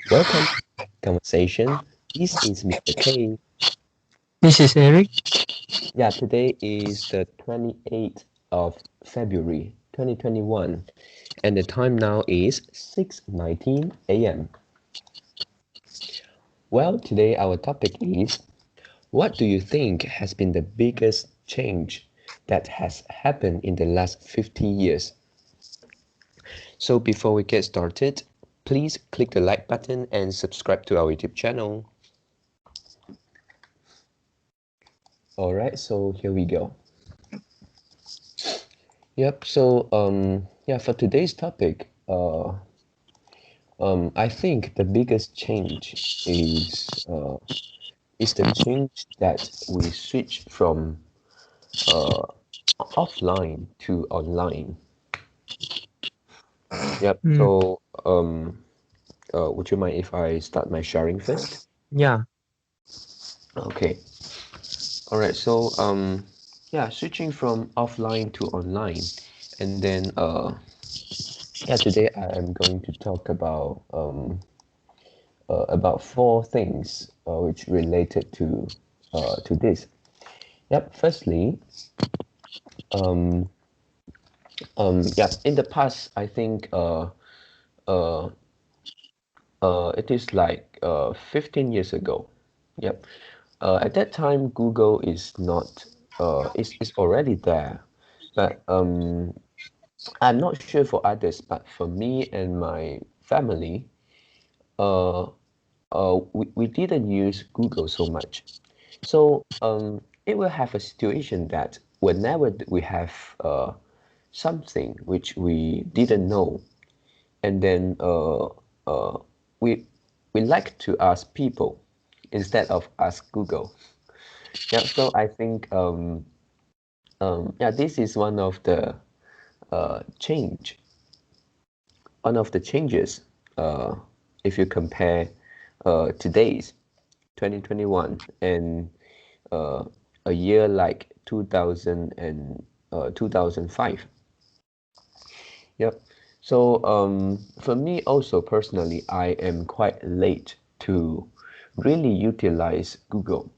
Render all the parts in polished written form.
Welcome to the conversation. This is Mr. K. This is Eric. Yeah, today is the 28th of February 2021, and the time now is 6:19 a.m. Well, today our topic is, what do you think has been the biggest change that has happened in the last 50 years? So before we get started, please click the like button and subscribe to our YouTube channel. Alright, so here we go. Yep, so yeah, for today's topic, I think the biggest change is the change that we switch from uh, offline to online. Yep, Mm, so would you mind if I start my sharing first? yeah. Okay, all right, so yeah, switching from offline to online, and then yeah, today I am going to talk about four things which related to this. Yep. Firstly, um, yeah. In the past, I think uh, it is like 15 years ago. Yep. At that time, Google is not is already there, but I'm not sure for others, but for me and my family, uh, we didn't use Google so much. So it will have a situation that whenever we have something which we didn't know, and then uh, we we like to ask people instead of ask Google. Yeah, so I think yeah, this is change, one of the changes uh, if you compare today's 2021 and uh, a year like 2000 and 2005. Yep. So for me also personally, I am quite late to really utilize Google.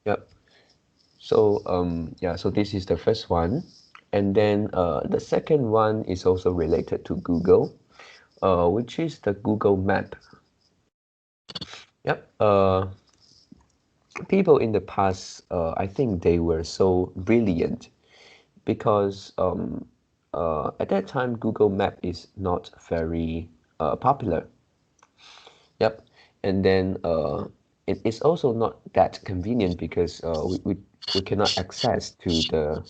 Yep. So yeah, so this is the first one. And then the second one is also related to Google, which is the Google Map. Yep. People in the past, I think they were so brilliant because at that time Google Map is not very popular. Yep, and then it is also not that convenient because we cannot access to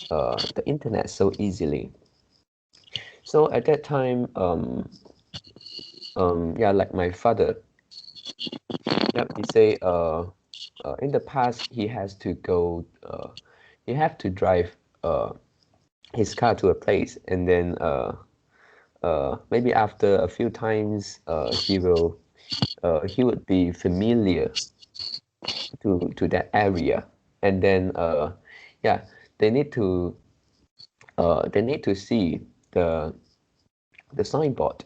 the internet so easily. So at that time, yeah, like my father, yep, he say in the past he has to go, he have to drive his car to a place, and then maybe after a few times, he would be familiar to that area, and then yeah, they need to see the the signboard,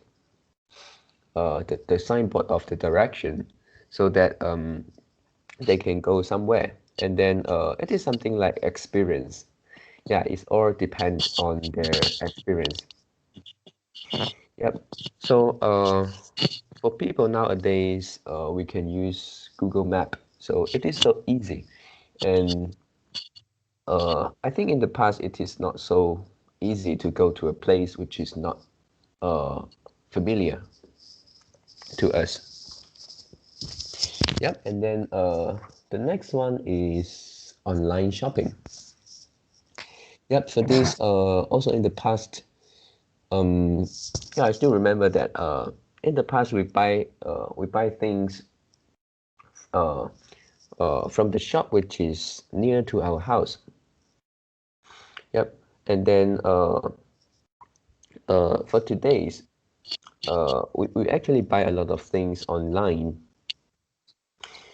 the signboard of the direction, so that they can go somewhere, and then it is something like experience. Yeah, it all depends on their experience. Yep. So for people nowadays, we can use Google Map. So it is so easy. And I think in the past it is not so easy to go to a place which is not uh, familiar to us. Yep. And then the next one is online shopping. Yep. For this, also in the past, um, yeah, I still remember that in the past we buy things uh, from the shop which is near to our house. Yep. And then for today's, we actually buy a lot of things online.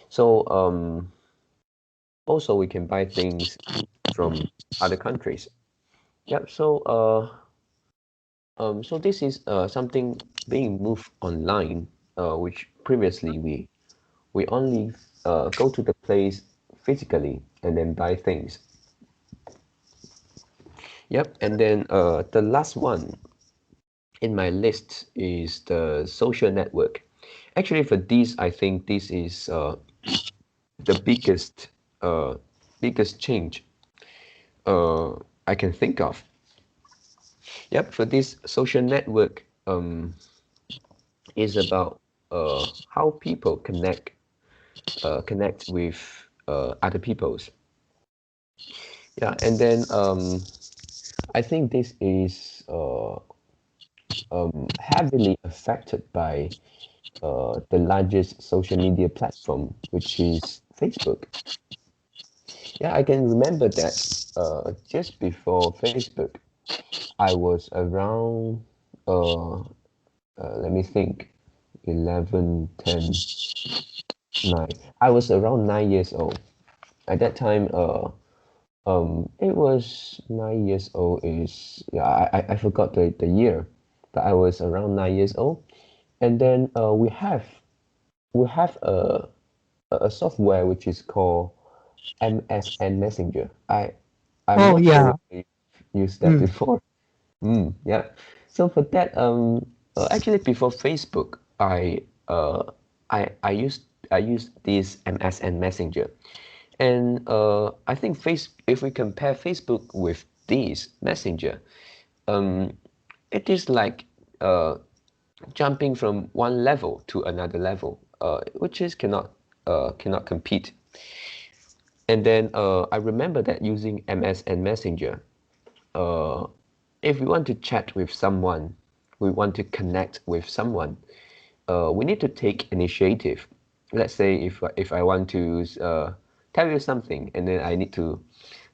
So also we can buy things from other countries. Yep. So So this is something being moved online, which previously we only go to the place physically and then buy things. Yep, and then the last one in my list is the social network. Actually, for this, I think this is the uh, biggest change uh, I can think of. Yep, for this social network is about how people connect with other peoples. Yeah, and then I think this is heavily affected by the largest social media platform, which is Facebook. Yeah, I can remember that just before Facebook, I was around, let me think, 11, 10, 9. I was around 9 years old. At that time, it was 9 years old is, yeah, I forgot the year, but I was around 9 years old. And then we have a software which is called MSN Messenger. I'm Oh not sure yeah. whether you used that Mm. before. Yeah. So for that, actually before Facebook, I used this MSN Messenger, and I think if we compare Facebook with this Messenger, um, it is like jumping from one level to another level, which is cannot compete. And then I remember that using MSN Messenger, uh, if we want to chat with someone, we want to connect with someone, we need to take initiative. Let's say if I want to tell you something, and then I need to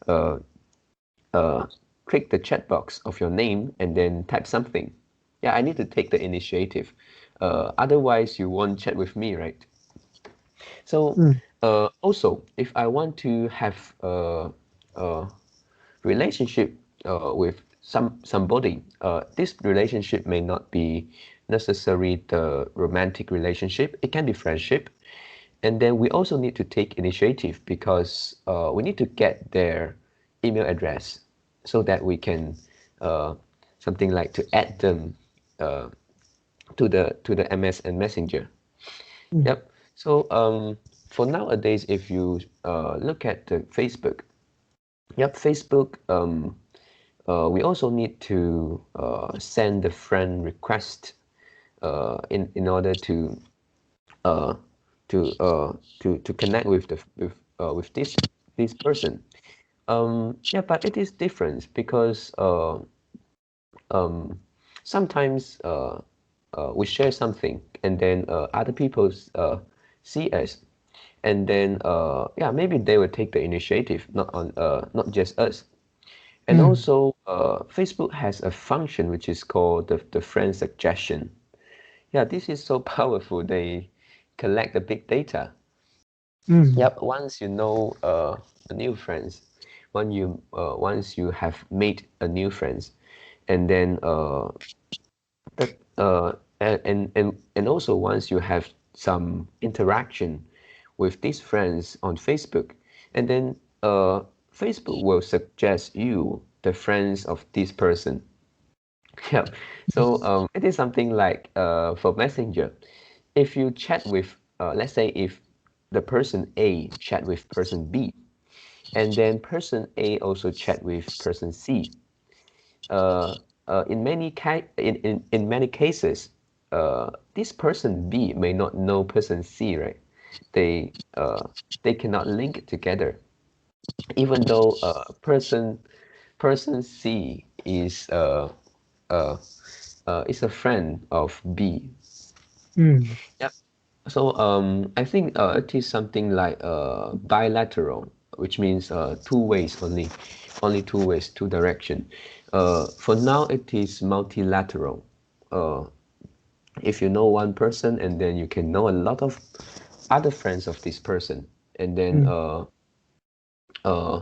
uh, uh, click the chat box of your name and then type something. Yeah, I need to take the initiative. Otherwise, you won't chat with me, right? So Mm. also, if I want to have a relationship with somebody, this relationship may not be necessarily the romantic relationship. It can be friendship, and then we also need to take initiative because we need to get their email address so that we can uh, something like to add them uh, to the MSN Messenger. Mm. Yep. So for nowadays, if you look at the Facebook, yep, Facebook, we also need to send the friend request in order uh, to connect with this person. Yeah, but it is different because um, sometimes we share something and then other people see us, and then yeah, maybe they will take the initiative, not just us. And Mm. also Facebook has a function which is called the friend suggestion. Yeah, this is so powerful. They collect the big data. Mm. Yep, once you know a new friends, once you have made a new friends, and then that and also once you have some interaction with these friends on Facebook, and then Facebook will suggest you the friends of this person. Yeah. So it is something like for Messenger, if you chat with, let's say if the person A chat with person B, and then person A also chat with person C, uh, in many cases, this person B may not know person C, right? They cannot link together, even though person C uh, is a friend of B. Mm. Yep. So I think it is something like bilateral, which means two ways only two ways, two direction. For now, it is multilateral. Uh, if you know one person, and then you can know a lot of other friends of this person, and then Mm. uh,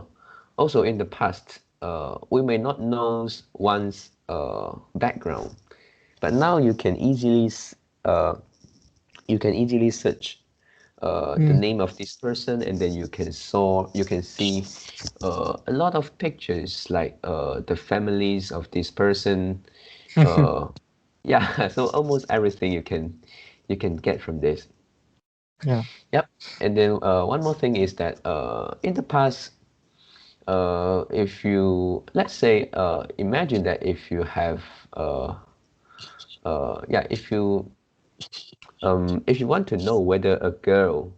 also in the past. we may not know one's background, but now uh, you can easily search the name of this person, and then you can see a lot of pictures like the families of this person. Uh, yeah, so almost everything you can get from this. Yeah. Yep. And then one more thing is that in the past, if you let's say imagine that if you have uh, yeah if you want to know whether a girl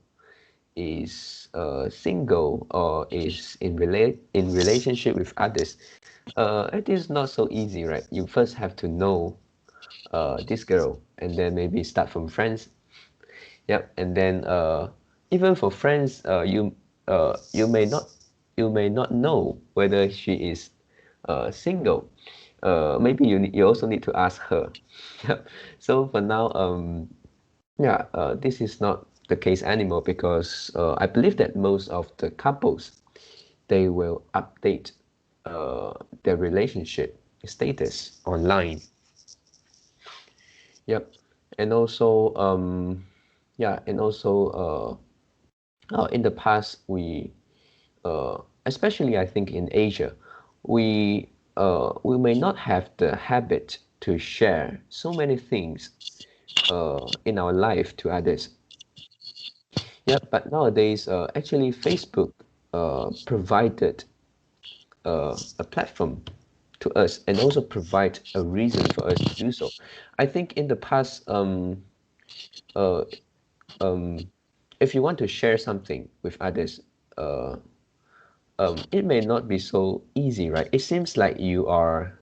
is single or is in relationship with others, it is not so easy, right? You first have to know this girl, and then maybe start from friends. Yep, and then even for friends, you may not know whether she is single. Maybe you also need to ask her. Yep. So for now, yeah, this is not the case anymore because I believe that most of the couples they will update their relationship status online. Yep, and also yeah, and also in the past especially I think in Asia, we may not have the habit to share so many things in our life to others. Yeah, but nowadays, actually, Facebook provided a platform to us and also provide a reason for us to do so. I think in the past, uh, um, if you want to share something with others, uh, it may not be so easy, right? It seems like you are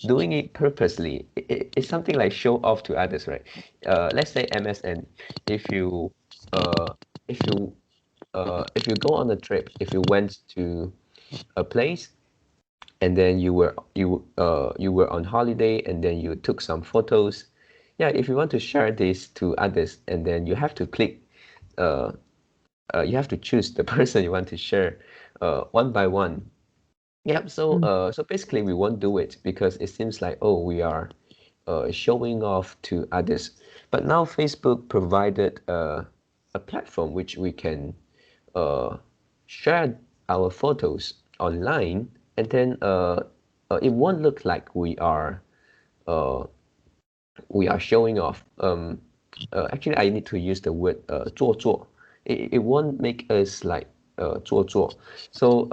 doing it purposely. It's something like show off to others, right? Let's say MSN. If you uh, if you if you go on a trip, if you went to a place and then you were on holiday and then you took some photos. Yeah, if you want to share this to others, and then you have to click, uh, you have to choose the person you want to share one by one. Yep. So, so basically, we won't do it because it seems like, oh, we are showing off to others. But now Facebook provided a platform which we can uh, share our photos online, and then it won't look like uh, we are showing off. Actually, I need to use the word 做作. It won't make us like 做作. So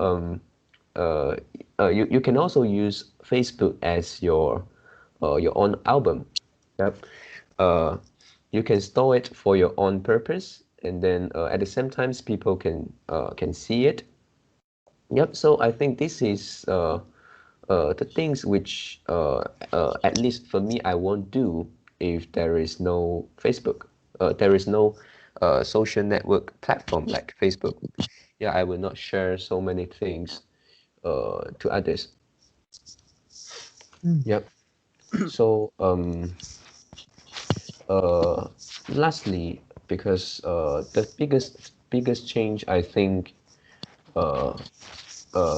uh, you can also use Facebook as your own album. Yep. Uh, you can store it for your own purpose, and then at the same times people can see it. Yep. So I think this is the things which at least for me I won't do if there is no Facebook. There is no social network platform like Facebook. Yeah, I will not share so many things to others. Yep. So uh, lastly, because the biggest change I think uh,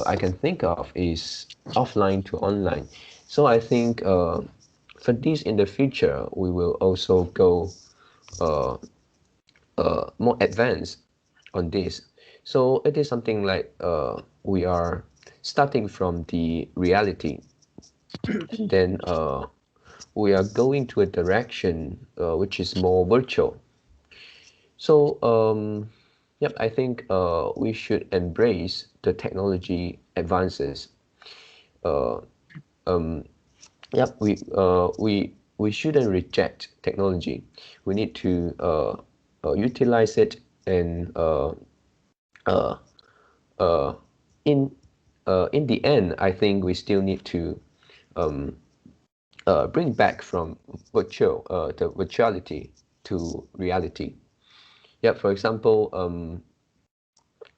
I can think of is offline to online. So I think for this in the future, we will also go uh, more advanced on this. So it is something like we are starting from the reality, and then we are going to a direction which is more virtual. So, yep, I think we should embrace the technology advances. Uh, um, yep, we shouldn't reject technology. We need to utilize it, and uh, uh, in in the end, I think we still need to um, bring back from the virtuality to reality. Yeah, for example,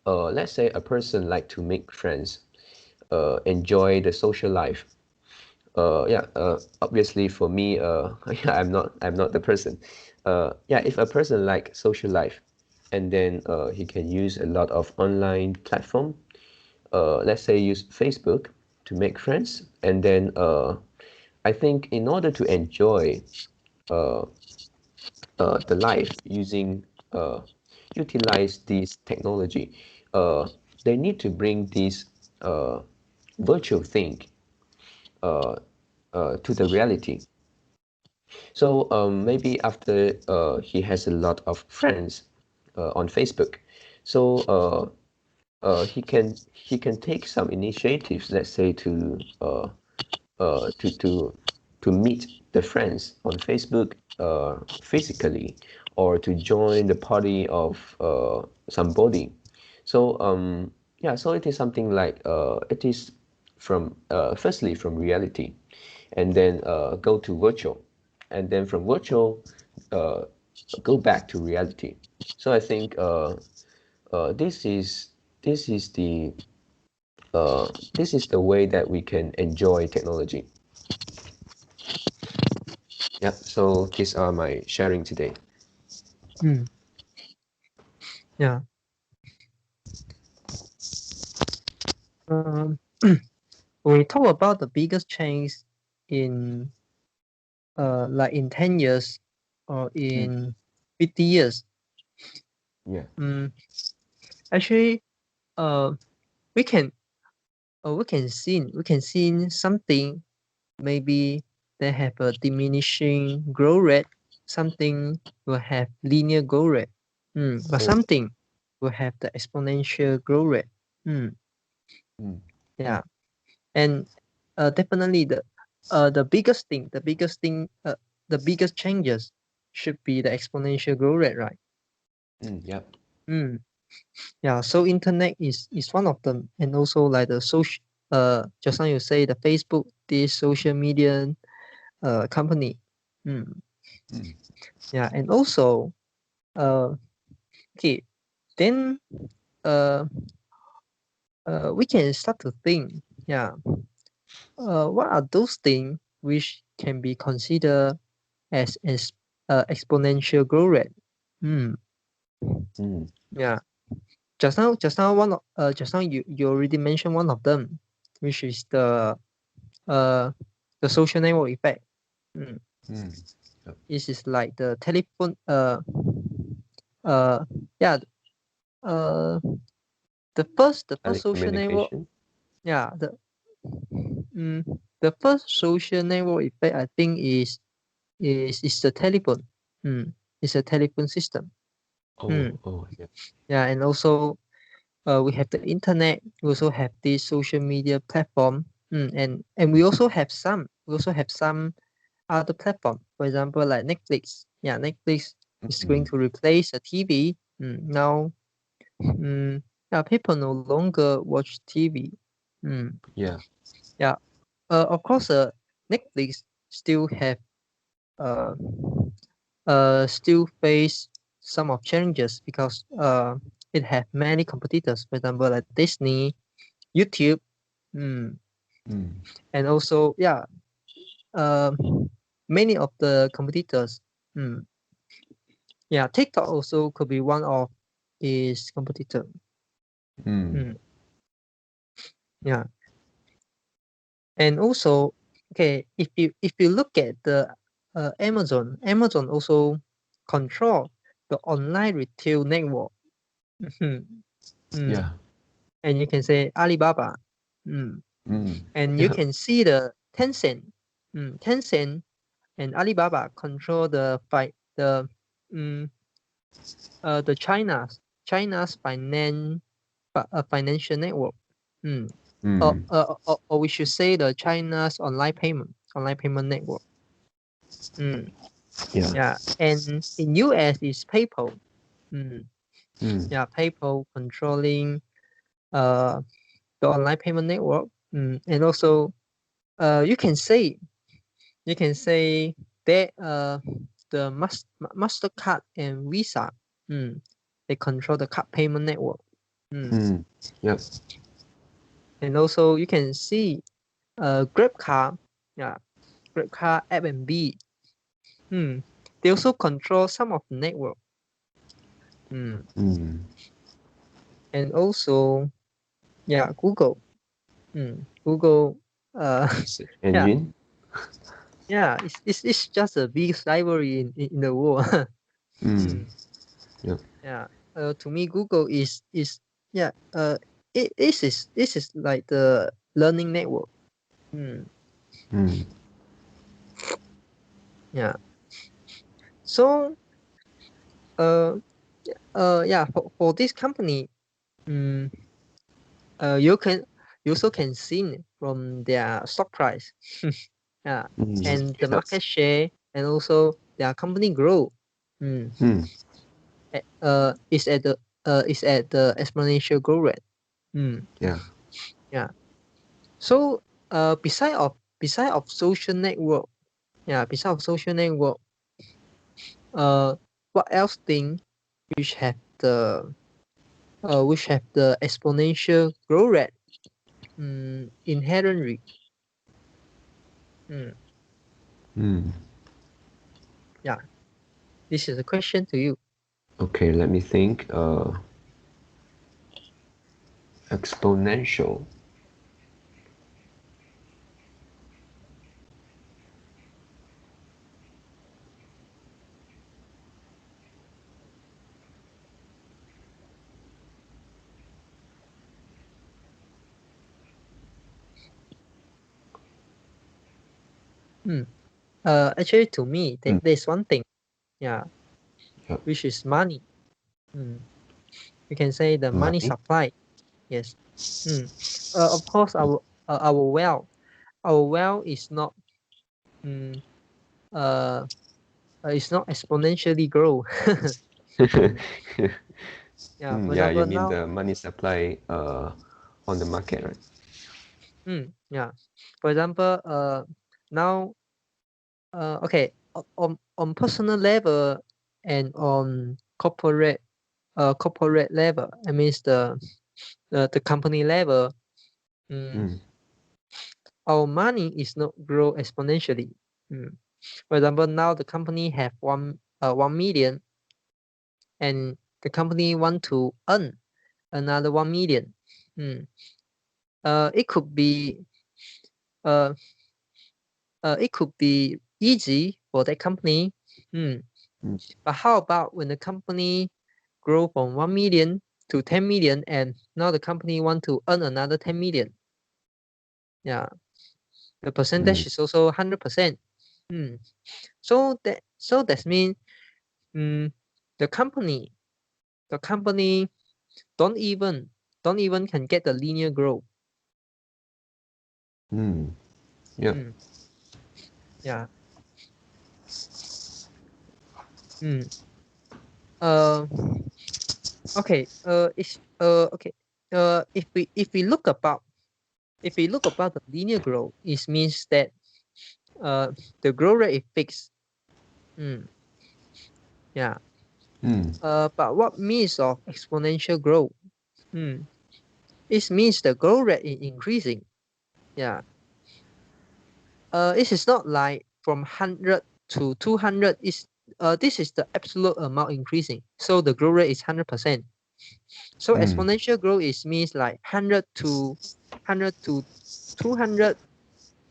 let's say a person like to make friends, enjoy the social life. Yeah, obviously for me, yeah, I'm not the person. Yeah, if a person like social life, and then he can use a lot of online platform. Let's say use Facebook to make friends, and then I think in order to enjoy uh, the life using utilize this technology, uh, they need to bring this virtual thing uh, to the reality. So maybe after he has a lot of friends on Facebook, so he can take some initiatives, let's say uh, to to to meet the friends on Facebook physically, or to join the party of somebody. So yeah, so it is something like it is from firstly from reality, and then go to virtual, and then from virtual uh, go back to reality. So I think this is this is the this is the way that we can enjoy technology. Yeah, so these are my sharing today. Yeah. Um, when we talk about the biggest change in like in 10 years or Mm, in 50 years, yeah. actually uh we can we can see something. Maybe they have a diminishing growth rate, something will have linear growth rate, but Oh. something will have the exponential growth rate. Mm, Yeah, and definitely the biggest changes should be the exponential growth rate, right? yep. Mm, yeah, so internet is one of them, and also like the social just now you say the Facebook, this social media company. Mm, Mm, yeah, and also uh okay, then uh we can start to think, yeah, what are those things which can be considered as exponential growth rate? Hmm. mm, Yeah. Just now you already mentioned one of them, which is uh the social network effect. Hmm. mm, yep. This is like the telephone uh yeah uh the first social network. Telecommunication. Yeah, mm, the first social network effect I think is the telephone. Mm, it's a telephone system. Mm, Oh, oh, yeah. yeah, and also we have the internet. We also have this social media platform. And we also have some other platform. For example, like Netflix. Yeah, Netflix is going Mm, to replace a TV. Now, mm, yeah, people no longer watch TV. Mm, yeah. yeah, of course, Netflix still have uh still face some of challenges because it have many competitors. For example, like Disney, YouTube, mm, Mm, and also yeah, uh, many of the competitors. Mm, yeah, TikTok also could be one of its competitor. mm, Mm, yeah, and also okay, if you look at the Amazon also control the online retail network. Mhm. Mm. yeah. And you can say Alibaba. Mm. Mm, And you yeah. can see the Tencent. Tencent and Alibaba control mm, the China's financial network. Mm. Mm, Or we should say the China's online payment network. Mm. yeah. Yeah, and in US is PayPal. Mm. Mm, Yeah, PayPal controlling uh the online payment network. And also you can say that the Mastercard and Visa, mm, they control the card payment network. Mm. mm, yep. And also you can see GrabCar, yeah, GrabCar F&B. Mm. They also control some of the network. And also, Google. Google. Search Yeah, engine. it's just the biggest library in the world. Mm. Yep. Yeah. To me, Google is yeah. This is like the learning network. Mm, Mm. yeah. So uh yeah, for this company, mm, you can you also can see from their stock price. Yeah, Mm. and the Yes. market share, and also their company grow. Mm. Mm. Is at the exponential growth rate. Mm. Yeah. Yeah. So beside of social network, beside of social network, uh, what else thing which have the exponential growth rate inherently? Mm. Mm. Yeah, this is a question to you. Okay, let me think. Exponential. Mm. Actually, to me, Mm. there's one thing, yeah, Yep. which is money. Mm. You can say the money Money. supply. Yes. Mm. Of course, our wealth is not mm, uh it's not exponentially grow. Yeah. For Yeah, you example, mean now. the money supply on the market, right? Yeah. For example, now, okay, on personal level and on corporate level, I mean the company level. Mm, Mm. our money is not grow exponentially. For example, now the company have 1 million, and the company want to earn another 1 million. Mm. It could be uh, it could be easy for that company. Mm. Mm. But how about when the company grow from 1 million to 10 million, and now the company want to earn another 10 million? Yeah, the Mm. percentage is also 100%. Mm. So that means mm, the company the company don't even don't even can get the linear growth. Mm. Yep. Mm. Yeah. Mm. Uh. Okay. Okay. If we look about the linear growth, it means that the growth rate is fixed. Mm. Yeah. Mm. But what means of exponential growth? Mm. It means the growth rate is increasing. Yeah. It is not like from 100 to 200. This is the absolute amount increasing. So the growth rate is 100%. So Mm. exponential growth is means like 100 to 200.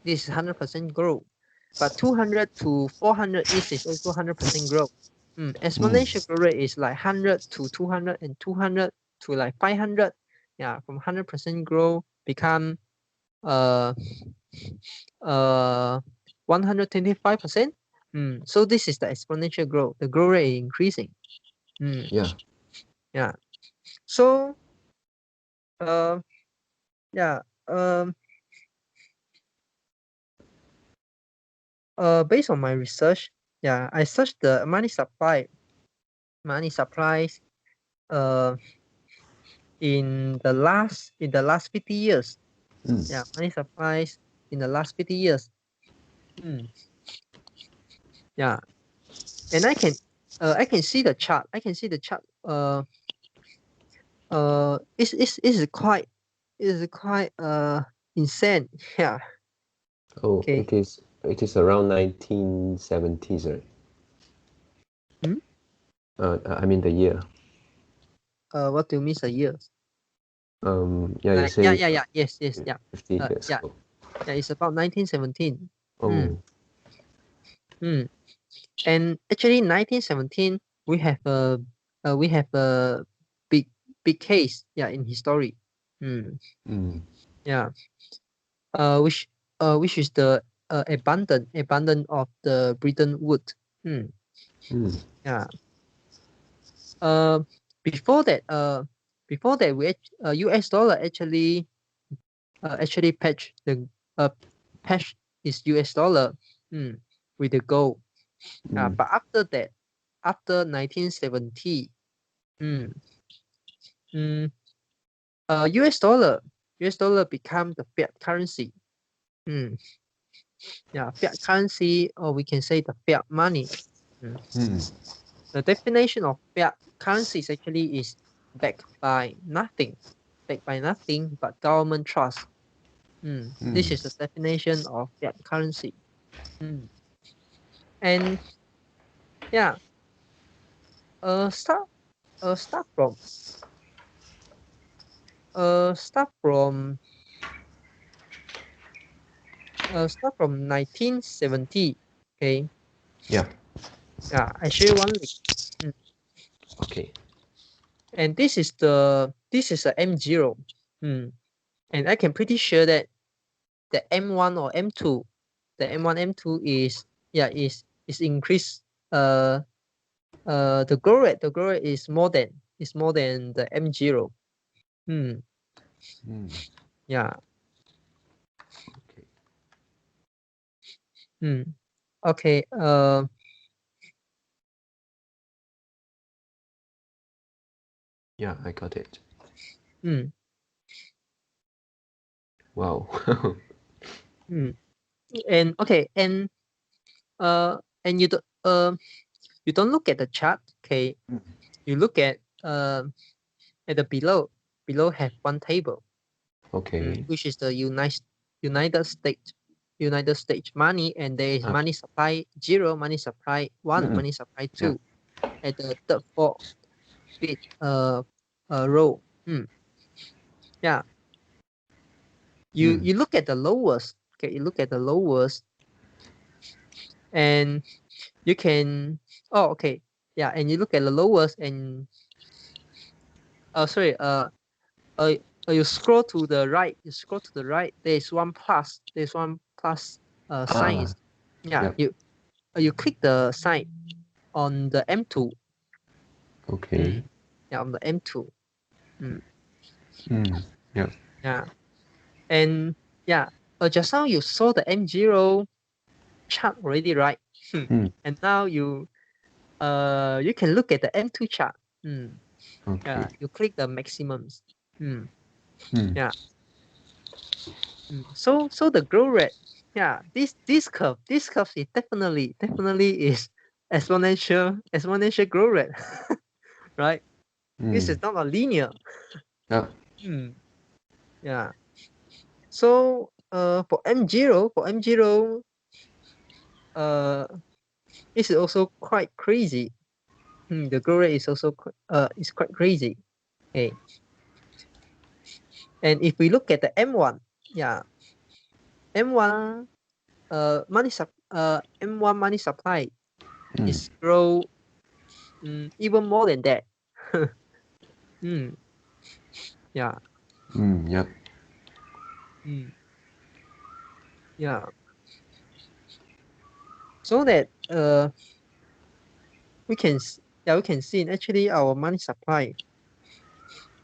This is 100% growth. But 200 to 400 is also 100% growth. Mm. Exponential growth rate is like 100 to 200 and 200 to like 500. Yeah, from 100% growth become uh uh 125%. So this is the exponential growth. The growth rate is increasing. Mm, Yeah. yeah. So uh yeah um based on my research, I searched the money supplies uh in the last 50 years. Mm. Yeah, money supplies in the last 50 years. Mm, yeah, and I can see the chart. It's quite insane. Yeah. Oh, Okay. it is around 1970s, right? Hmm? I mean the year. What do you mean a year? Yeah, you Like, say yes, yeah. 50 years Yeah, ago. yeah. It's about 1917. Oh. Mm. And actually, 1917, we have a big big case, yeah, in history. Mm. Yeah. Which is the abandon of the Britain wood. Mm. Yeah. Uh, before that, US dollar actually patch is US dollar, with the gold. Mm. But after that, after 1970, mm, mm, US dollar become the fiat currency. Mm, yeah, fiat currency, or we can say the fiat money. Mm. Mm. The definition of fiat currency is actually is backed by nothing, but government trust. This Mm. is the definition of fiat currency. Mm. And yeah, uh, start start from start from start from 1970. Okay, Yeah. yeah, I show you one link. Mm. Okay. And this is a M0. And I can pretty sure that the M1 or M2, the M1 M2 is, yeah, is increased. The growth rate is more than the M0. Mm. Yeah. Okay. Okay. Yeah, I got it. Mm, Wow. mm. And okay, and you don't look at the chart. Okay, you look at the below. Below have one table, Okay. which is the United States money, and there is Ah. money supply 0, money supply 1, Mm. money supply Yeah. 2 at the third, fourth, fifth row. Yeah, Mm. you look at the lowest. Okay, you look at the lowest, and you can, oh, okay, yeah, and you look at the lowest, and sorry, uh, you scroll to the right. There's one plus. Sign. Ah. Yeah, Yeah. you click the sign on the M2. Okay. Yeah, on the M2. Mm, Mm. Yeah. yeah, and yeah, just now you saw the M0 chart already, right? Mm. And now you can look at the M2 chart. Okay. Yeah, you click the maximums. Mm, Mm. yeah. So the growth rate, yeah, this curve is definitely is exponential growth rate, right? This is Mm. not a linear. Yeah. Mm, yeah. So for M0, uh, this is also quite crazy. The growth rate is also is quite crazy. Okay. And if we look at the M1, yeah, M1 M1 money supply Mm. is grow even more than that. mm, yeah. Mm. Yeah. Mm, yeah. So that we can see actually our money supply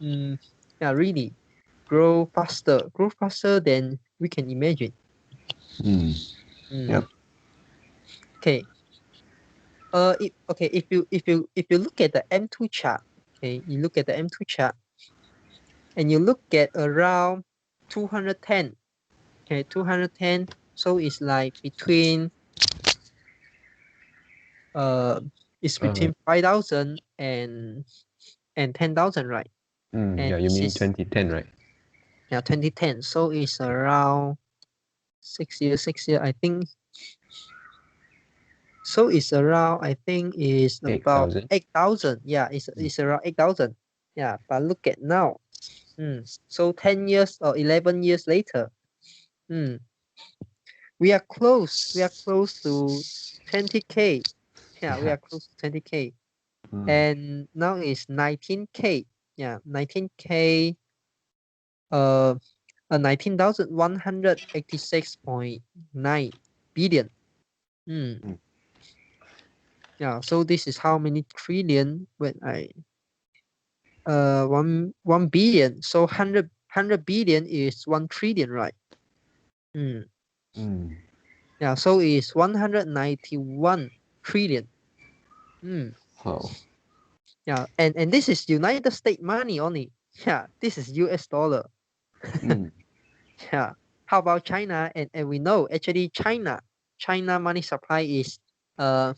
yeah, really grow faster than we can imagine. Mm. Mm, Yep. okay. If you look at the M2 chart, okay, you look at the M2 chart and you look at around 210. Okay, 210. So it's like uh Uh. between 5,000 and 10,000, right? And Yeah. You this mean is, 2010, right? yeah, 2010. So it's around 6 years. 6 years, I think. So it's around, I think, is about 8,000. 8,000. Yeah, it's around 8,000. Yeah, but look at now. So 10 years or 11 years later, we are close. We are close to 20K. Yeah, we Yeah. are close to 20K. Mm. And now it's 19K. Yeah, 19K. Uh, 19,186.9 billion. Mm. Yeah, so this is how many trillion when I 1 billion. So 100 billion is 1 trillion, right? Mm. Yeah, so it's 191 trillion. Oh. Yeah, and this is United States money only. Yeah, this is US dollar. Mm. Yeah. How about China? And we know actually China money supply is uh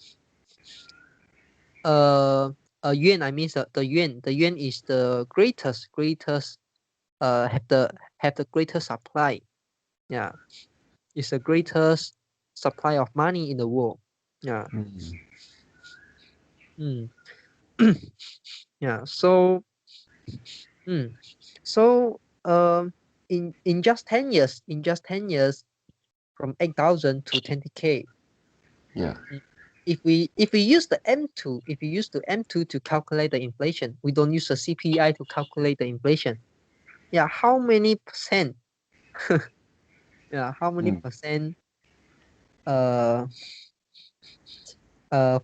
uh yuan. I mean the yuan. The yuan is the greatest have the greatest supply. Yeah, it's the greatest supply of money in the world. Yeah. Mm. Mm. Yeah. Mm, so in just 10 years, from 8,000 to 20K. Yeah. Mm. If we use the M2, if we use the M2 to calculate the inflation, we don't use the CPI to calculate the inflation. Yeah, how many percent? Yeah, how many Mm. percent? Uh,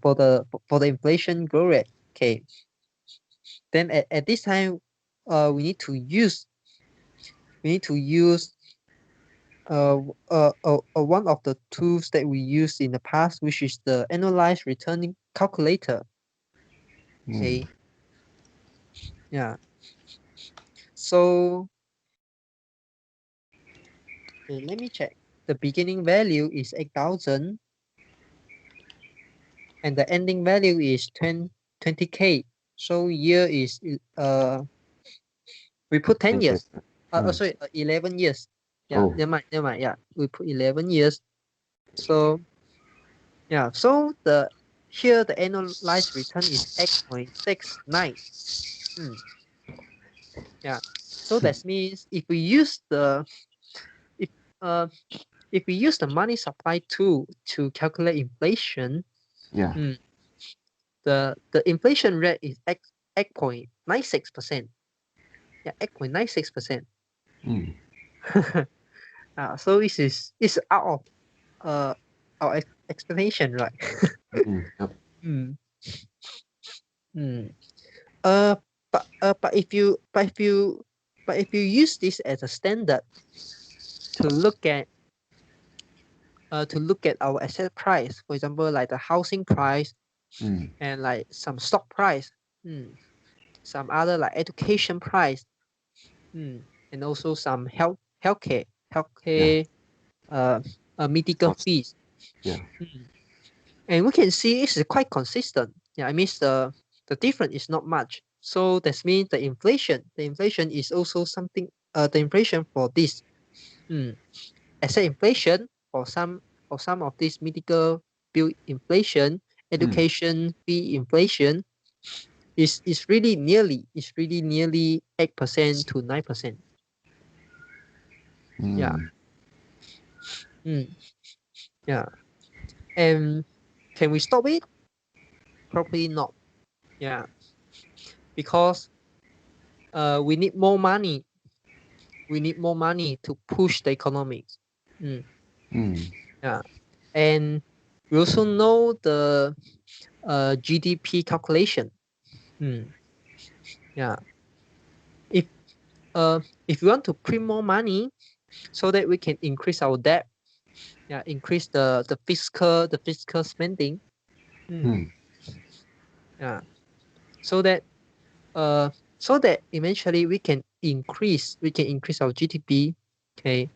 for the inflation growth rate. Okay, then at this time, we need to use one of the tools that we used in the past, which is the annualized returning calculator. Mm. Okay, yeah. So let me check. The beginning value is 8,000 and the ending value is 20K. So year is we put 10 20. years. Mm. Sorry, 11 years. Yeah, Oh. never mind. Yeah, we put 11 years. So yeah, so the annualized return is 8.69. Hmm. Yeah. So that means if uh if we use the money supply tool to calculate inflation, Yeah. mm, the inflation rate is 8.96%. Yeah, 8.96%. Mm. So it's out of our expectation, right? Mm. Yep. Mm, mm. Uh, but if you use this as a standard to look at our asset price, for example, like the housing price Mm. and like some stock price, some other like education price, and also some healthcare Yeah. healthcare uh, medical Cost. fees. Yeah. Mm. And we can see it's quite consistent. Yeah, I mean the difference is not much. So that means the inflation is also something. The inflation for this, asset inflation for some of these medical bill inflation, Mm. education fee inflation is really nearly 8% to 9%. Yeah. Mm. Mm, yeah. And can we stop it? Probably not. Yeah. Because we need more money. We need more money to push the economics. Mm, Mm. yeah. And we also know the GDP calculation. Mm, yeah. If if we want to print more money so that we can increase our debt, yeah, increase the fiscal spending. Mm, Mm. yeah. So that uh eventually we can increase our GDP. Okay.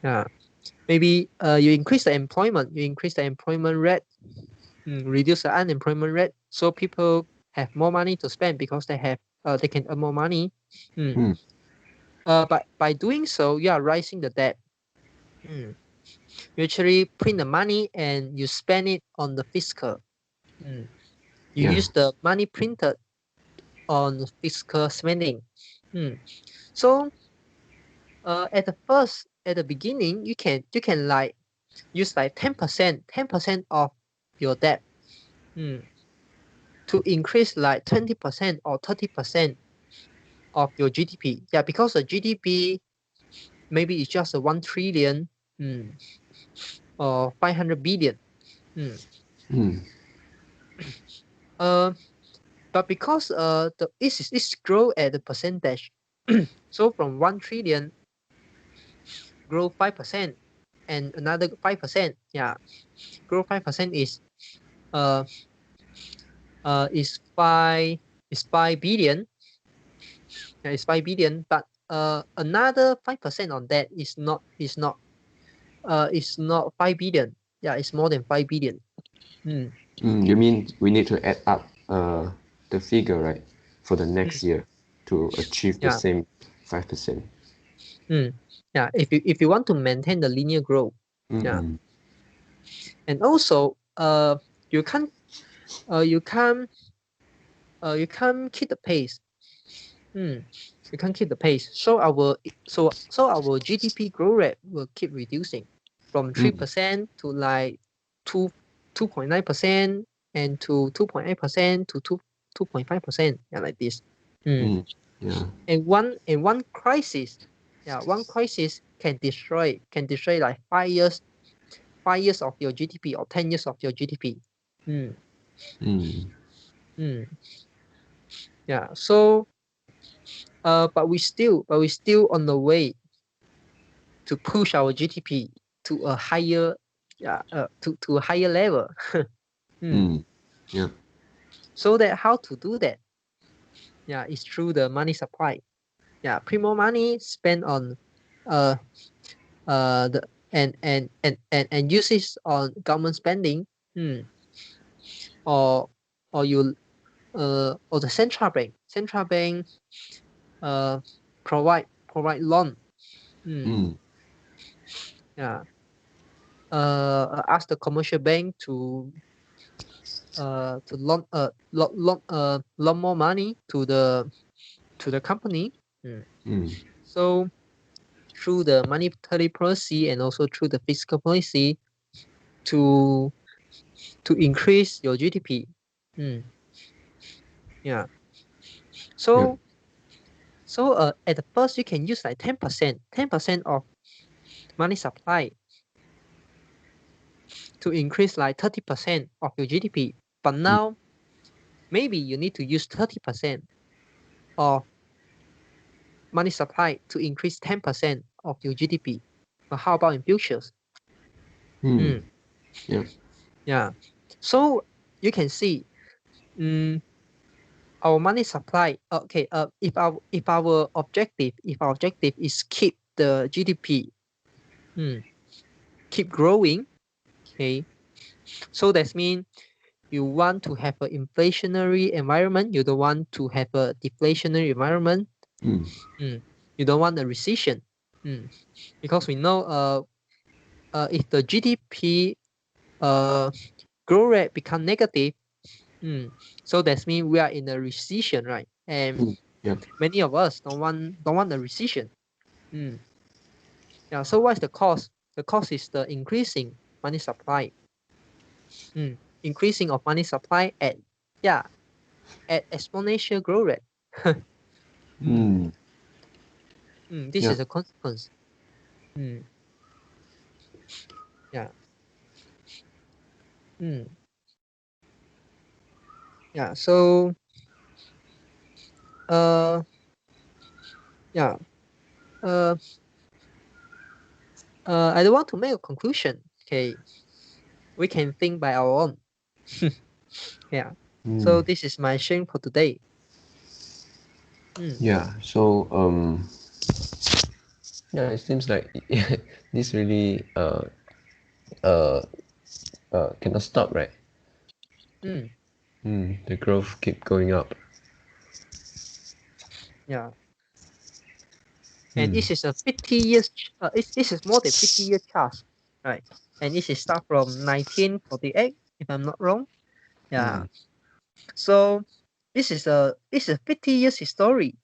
Yeah. Maybe you increase the employment rate, reduce the unemployment rate, so people have more money to spend because they can earn more money. Mm. Mm. But by doing so, you are raising the debt. Mm. You actually print the money and you spend it on the fiscal. Mm. You Yeah. use the money printed on fiscal spending. So at the beginning, you can like use like 10% of your debt to increase like 20% or 30% of your GDP. Yeah, because the GDP maybe it's just a 1 trillion or 500 billion. But because this grow at the percentage, so from 1 trillion grow 5% and another 5%. Yeah, grow 5% is uh is 5 billion. Yeah, it's 5 billion, but another 5% on that is not 5 billion. Yeah, it's more than 5 billion. You mean we need to add up the figure, right, for the next year to achieve the Yeah. same 5%? Yeah, if you want to maintain the linear growth. Yeah. Mm-hmm. And also you can't you can't keep the pace. You can't keep the pace. So our GDP growth rate will keep reducing from 3% to like 2.9% and to 2.8% to 2.5%. Yeah, like this. Yeah. And one crisis, one crisis can destroy like 5 years of your GDP or 10 years of your GDP. Yeah. So but we still on the way to push our GDP to a higher to a higher level. Yeah. So that how to do that? Yeah, it's through the money supply. Yeah, print more money spent on the and uses on government spending. Or you or the central bank provide loan. Yeah. Ask the commercial bank to loan more money to the company. So through the monetary policy and also through the fiscal policy to increase your GDP. Yeah. So at the first you can use like 10% of money supply to increase like 30% of your GDP. But now maybe you need to use 30% of money supply to increase 10% of your GDP. But how about in futures? Yeah. Yeah. So you can see our money supply. Okay. If our objective is keep the GDP keep growing. Okay. So that means you want to have an inflationary environment. You don't want to have a deflationary environment. You don't want a recession. Because we know if the GDP growth rate become negative, so that means we are in a recession, right? And many of us don't want a recession. Yeah. So what's the cause? The cause is the increasing money supply. Increasing of money supply at exponential growth rate. This is a consequence. Yeah. Yeah. So yeah. I don't want to make a conclusion. Okay. We can think by our own. Yeah. So this is my sharing for today. Yeah. So yeah, it seems like this really cannot stop, right? The growth keep going up. Yeah. And this is a 50 years. This is more than 50-year chart, right? And this is start from 1948, if I'm not wrong. Yeah. So this is a 50 years history.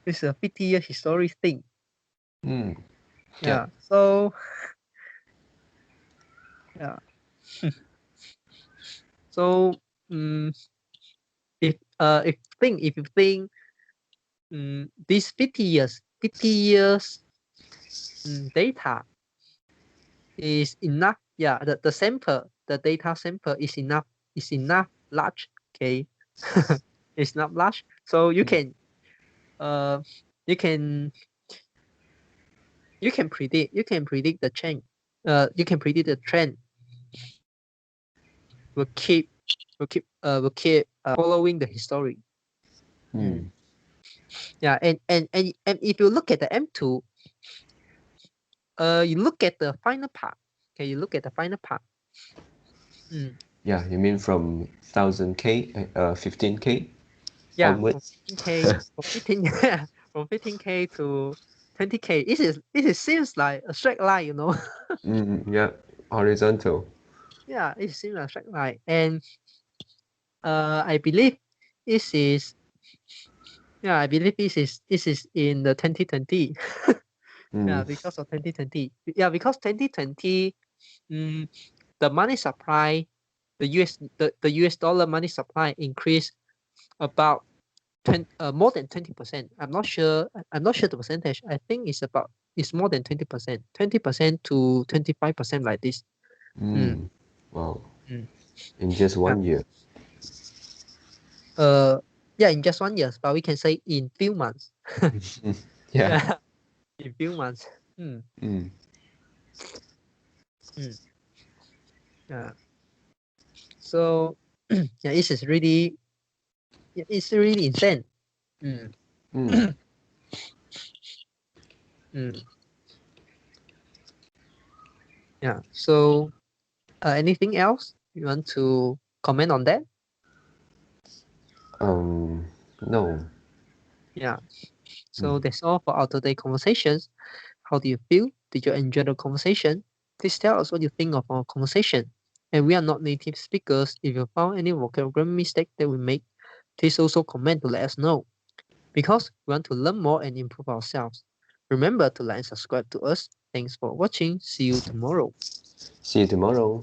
This is a 50 years history thing. Mm. Yeah. So yeah. So if you think these 50 years data is enough. Yeah, the sample, the data sample is enough large. Okay, it's not large, so you can uh you can predict the change. You can predict the trend will keep following the history. Mm. Yeah, and if you look at the M2, you look at the final part. Okay, you look at the final part. Yeah, you mean from 1000K, 15K Yeah, from onwards? 15K, from 15 from 15K to 20K. This is seems like a straight line, you know. Yeah, horizontal. Yeah, it seems like a straight line, and I believe this is I believe this is in the 2020. Mm. Yeah, because of 2020. Yeah, because 2020, the money supply, the US dollar money supply increased about more than 20%. I'm not sure. I'm not sure the percentage. I think it's more than 20%. 20% to 25% like this. Mm, Mm. Wow. mm. In just Yeah. 1 year. Yeah, in just 1 year, but we can say in few months. Yeah. Yeah, in few months. Mm, Mm. mm. Yeah. So yeah, it's really insane. Mm. Mm. Mm. Yeah. So anything else you want to comment on that? Um, no. Yeah. Mm. So that's all for our today conversations. How do you feel? Did you enjoy the conversation? Please tell us what you think of our conversation. And we are not native speakers. If you found any vocabulary mistake that we make, please also comment to let us know. Because we want to learn more and improve ourselves. Remember to like and subscribe to us. Thanks for watching. See you tomorrow. See you tomorrow.